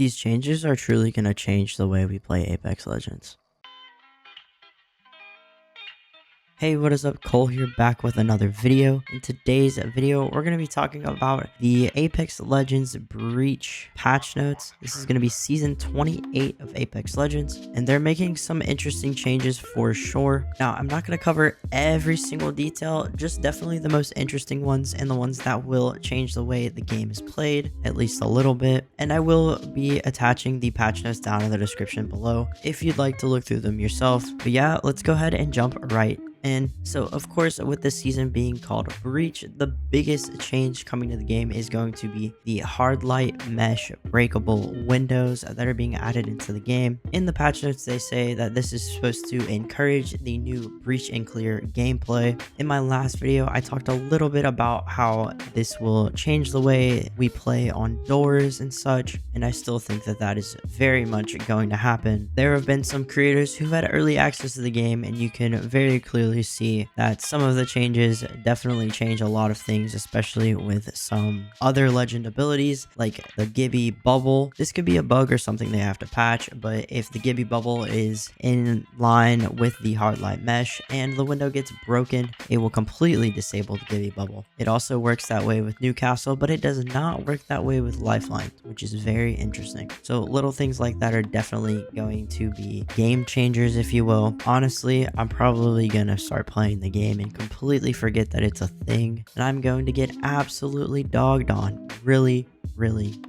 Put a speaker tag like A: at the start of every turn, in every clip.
A: These changes are truly going to change the way we play Apex Legends. Hey, what is up? Cole here, back with another video. In today's video, we're going to be talking about the Apex Legends Breach patch notes. This is going to be season 28 of Apex Legends, and they're making some interesting changes for sure. Now, I'm not going to cover every single detail, just definitely the most interesting ones and the ones that will change the way the game is played, at least a little bit. And I will be attaching the patch notes down in the description below if you'd like to look through them yourself. But yeah, let's go ahead and jump right. And so, of course, with this season being called Breach, the biggest change coming to the game is going to be the hard light mesh breakable windows that are being added into the game. In the patch notes, they say that this is supposed to encourage the new breach and clear gameplay. In my last video, I talked a little bit about how this will change the way we play on doors and such, and I still think that that is very much going to happen. There have been some creators who had early access to the game, and you can very clearly see that some of the changes definitely change a lot of things, especially with some other legend abilities like the Gibby bubble. This could be a bug or something they have to patch, but if the Gibby bubble is in line with the hard light mesh and the window gets broken, it will completely disable the Gibby bubble. It also works that way with Newcastle, but it does not work that way with Lifelines, which is very interesting. So little things like that are definitely going to be game changers, if you will. Honestly, I'm probably gonna start playing the game and completely forget that it's a thing, and I'm going to get absolutely dogged on really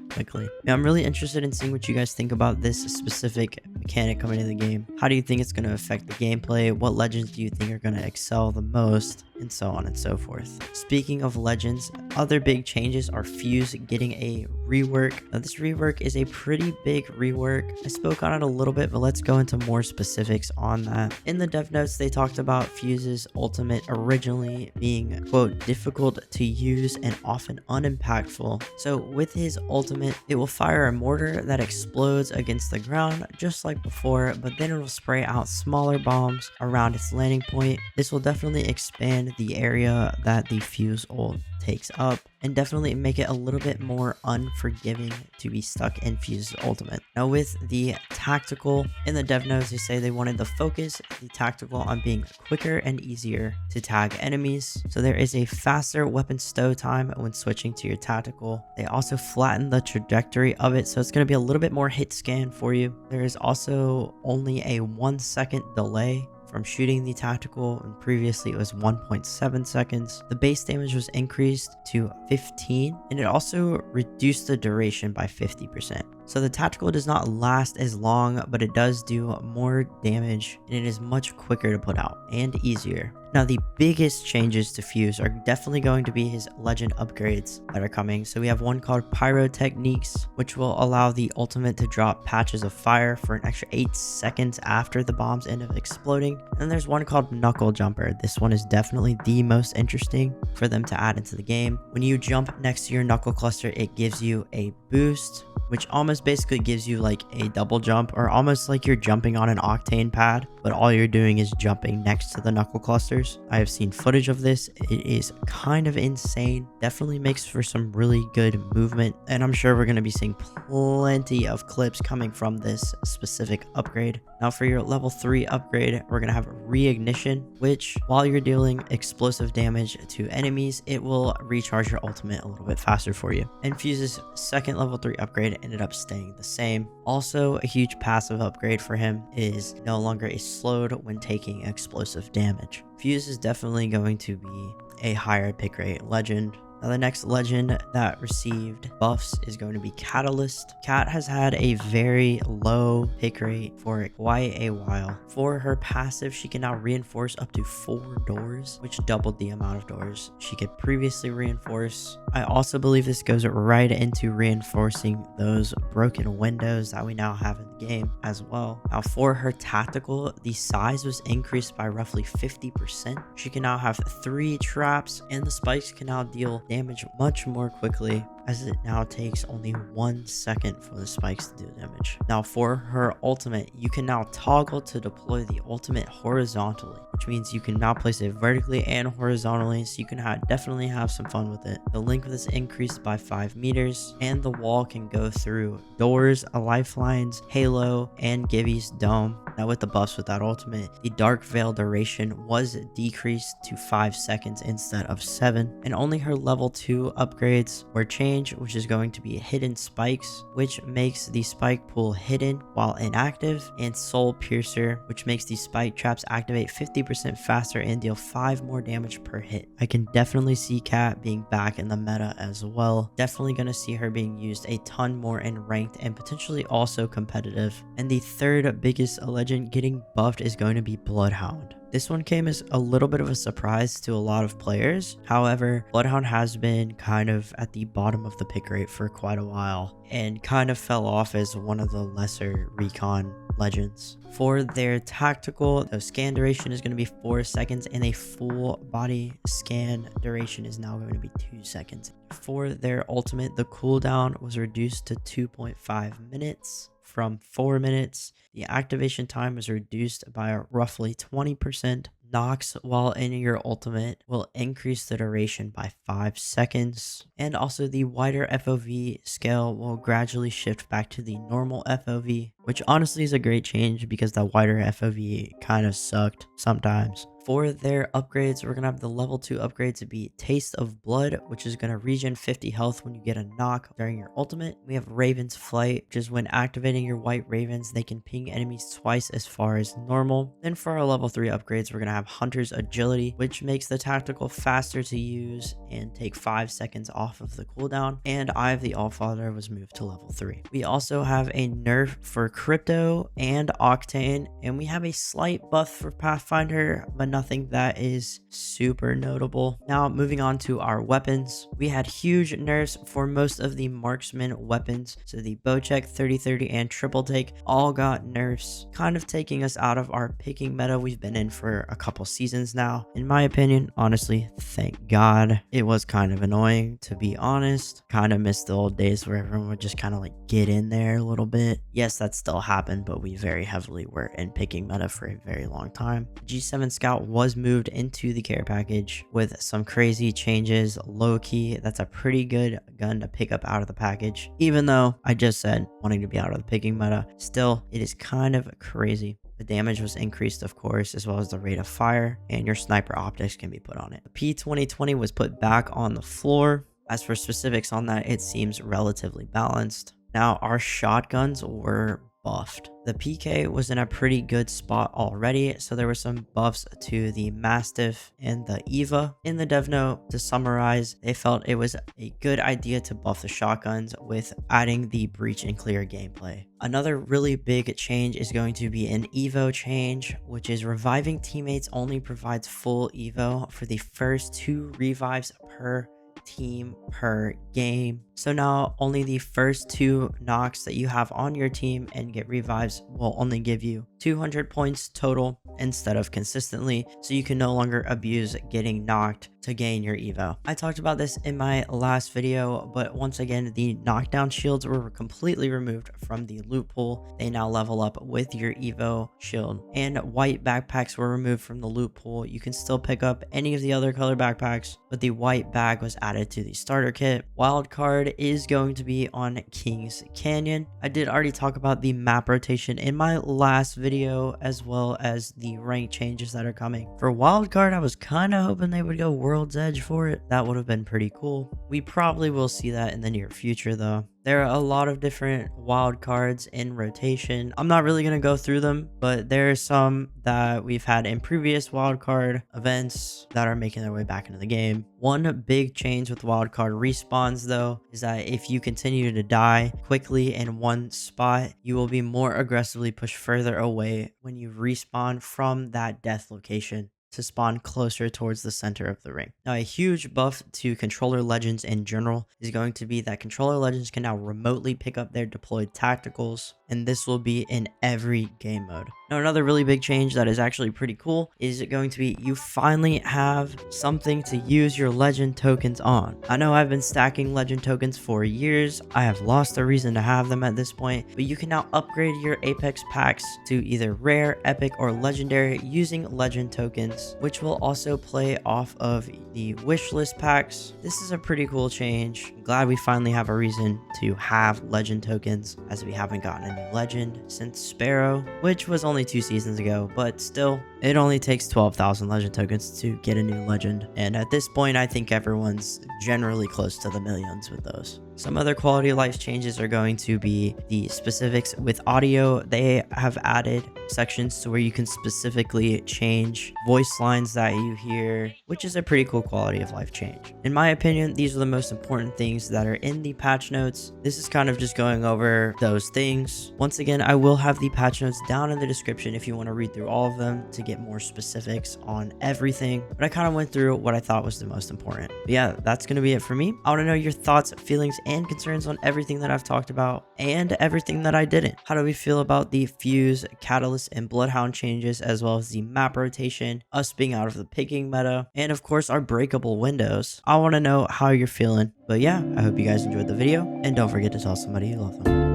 A: quickly. Now, I'm really interested in seeing what you guys think about this specific mechanic coming into the game. How do you think it's going to affect the gameplay? What legends do you think are going to excel the most? And so on and so forth. Speaking of legends, other big changes are Fuse getting a rework. Now, this rework is a pretty big rework. I spoke on it a little bit, but let's go into more specifics on that. In the dev notes, they talked about Fuse's ultimate originally being, quote, difficult to use and often unimpactful. So with his ultimate, it will fire a mortar that explodes against the ground just like before, but then it will spray out smaller bombs around its landing point. This will definitely expand the area that the Fuse ult takes up and definitely make it a little bit more unforgiving to be stuck in Fuse's ultimate. Now with the tactical, in the dev notes, they say they wanted to focus the tactical on being quicker and easier to tag enemies. So there is a faster weapon stow time when switching to your tactical. They also flatten the trajectory of it, so it's going to be a little bit more hit scan for you. There is also only a 1 second delay from shooting the tactical, and previously it was 1.7 seconds. The base damage was increased to 15, and it also reduced the duration by 50%. So the tactical does not last as long, but it does do more damage, and it is much quicker to put out and easier. Now, the biggest changes to Fuse are definitely going to be his legend upgrades that are coming. So we have one called Pyrotechniques, which will allow the ultimate to drop patches of fire for an extra 8 seconds after the bombs end up exploding. And there's one called Knuckle Jumper. This one is definitely the most interesting for them to add into the game. When you jump next to your knuckle cluster, it gives you a boost, which almost basically gives you like a double jump, or almost like you're jumping on an octane pad, but all you're doing is jumping next to the knuckle clusters. I have seen footage of this. It is kind of insane. Definitely makes for some really good movement, and I'm sure we're going to be seeing plenty of clips coming from this specific upgrade. Now for your level 3 upgrade, we're going to have Reignition, which while you're dealing explosive damage to enemies, it will recharge your ultimate a little bit faster for you. And Fuse's second level 3 upgrade ended up staying the same. Also, a huge passive upgrade for him is no longer is slowed when taking explosive damage. Fuse is definitely going to be a higher pick rate legend. Now, the next legend that received buffs is going to be Catalyst. Cat has had a very low pick rate for quite a while. For her passive, she can now reinforce up to 4 doors, which doubled the amount of doors she could previously reinforce. I also believe this goes right into reinforcing those broken windows that we now have in the game as well. Now for her tactical, the size was increased by roughly 50%. She can now have 3 traps, and the spikes can now deal damage much more quickly. as it now takes only 1 second for the spikes to do damage. Now for her ultimate, you can now toggle to deploy the ultimate horizontally, which means you can now place it vertically and horizontally, so you can definitely have some fun with it. The length of this increased by 5 meters, and the wall can go through doors, lifelines, halo, and Gibby's dome. Now with the buffs with that ultimate, the dark veil duration was decreased to 5 seconds instead of 7, and only her level 2 upgrades were changed, which is going to be hidden spikes, which makes the spike pool hidden while inactive, and soul piercer, which makes the spike traps activate 50% faster and deal 5 more damage per hit. I can definitely see Cat being back in the meta as well. Definitely going to see her being used a ton more in ranked and potentially also competitive. And the third biggest legend getting buffed is going to be Bloodhound. This one came as a little bit of a surprise to a lot of players. However, Bloodhound has been kind of at the bottom of the pick rate for quite a while and kind of fell off as one of the lesser recon legends. For their tactical, the scan duration is going to be 4 seconds, and a full body scan duration is now going to be 2 seconds. For their ultimate, the cooldown was reduced to 2.5 minutes from 4 minutes. The activation time was reduced by roughly 20%. Knocks while in your ultimate will increase the duration by 5 seconds. And also the wider FOV scale will gradually shift back to the normal FOV, which honestly is a great change because the wider FOV kind of sucked sometimes. For their upgrades, we're going to have the level 2 upgrade to be Taste of Blood, which is going to regen 50 health when you get a knock during your ultimate. We have Raven's Flight, which is when activating your white ravens, they can ping enemies twice as far as normal. Then for our level 3 upgrades, we're going to have Hunter's Agility, which makes the tactical faster to use and take 5 seconds off of the cooldown. And Eye of the Allfather was moved to level 3. We also have a nerf for Crypto and Octane, and we have a slight buff for Pathfinder, but nothing that is super notable. Now moving on to our weapons, we had huge nerfs for most of the marksman weapons. So the Bowcheck, 30-30, and Triple Take all got nerfs, kind of taking us out of our picking meta we've been in for a couple seasons now. In my opinion, honestly, thank God. It was kind of annoying, to be honest. Kind of missed the old days where everyone would just kind of like get in there a little bit. Yes, that still happened, but we very heavily were in picking meta for a very long time. G7 Scout was moved into the care package with some crazy changes. Low-key, that's a pretty good gun to pick up out of the package. Even though I just said wanting to be out of the picking meta, still, it is kind of crazy. The damage was increased, of course, as well as the rate of fire, and your sniper optics can be put on it. The P2020 was put back on the floor. As for specifics on that, it seems relatively balanced. Now, our shotguns were buffed. The PK was in a pretty good spot already, so there were some buffs to the Mastiff and the Eva. In the dev note, to summarize, they felt it was a good idea to buff the shotguns with adding the breach and clear gameplay. Another really big change is going to be an Evo change, which is reviving teammates only provides full Evo for the first 2 revives per team per game. So now only the first 2 knocks that you have on your team and get revives will only give you 200 points total instead of consistently, so you can no longer abuse getting knocked to gain your evo. I talked about this in my last video, but once again, the knockdown shields were completely removed from the loot pool. They now level up with your evo shield, and white backpacks were removed from the loot pool. You can still pick up any of the other color backpacks, but the white bag was added to the starter kit. Wildcard is going to be on King's Canyon. I did already talk about the map rotation in my last video, as well as the rank changes that are coming. For wildcard, I was kind of hoping they would go World's Edge for it. That would have been pretty cool. We probably will see that in the near future though. There are a lot of different wild cards in rotation. I'm not really going to go through them, but there are some that we've had in previous wildcard events that are making their way back into the game. One big change with wildcard respawns though is that if you continue to die quickly in one spot, you will be more aggressively pushed further away when you respawn from that death location. to spawn closer towards the center of the ring. Now, a huge buff to controller legends in general is going to be that controller legends can now remotely pick up their deployed tacticals, and this will be in every game mode. Now, another really big change that is actually pretty cool is going to be you finally have something to use your legend tokens on. I know I've been stacking legend tokens for years. I have lost a reason to have them at this point, but you can now upgrade your Apex packs to either rare, epic, or legendary using legend tokens, which will also play off of the wishlist packs. This is a pretty cool change. I'm glad we finally have a reason to have legend tokens, as we haven't gotten a new legend since Sparrow, which was only 2 seasons ago, but still, it only takes 12,000 legend tokens to get a new legend, and at this point I think everyone's generally close to the millions with those. Some other quality of life changes are going to be the specifics with audio. They have added sections to where you can specifically change voice lines that you hear, which is a pretty cool quality of life change. In my opinion, these are the most important things that are in the patch notes. This is kind of just going over those things. Once again, I will have the patch notes down in the description if you want to read through all of them to get more specifics on everything, but I kind of went through what I thought was the most important. But yeah, that's going to be it for me. I want to know your thoughts, feelings, and concerns on everything that I've talked about and everything that I didn't. How do we feel about the Fuse, Catalyst, and Bloodhound changes, as well as the map rotation, us being out of the picking meta, and of course our breakable windows? I want to know how you're feeling. But yeah, I hope you guys enjoyed the video, and don't forget to tell somebody you love them.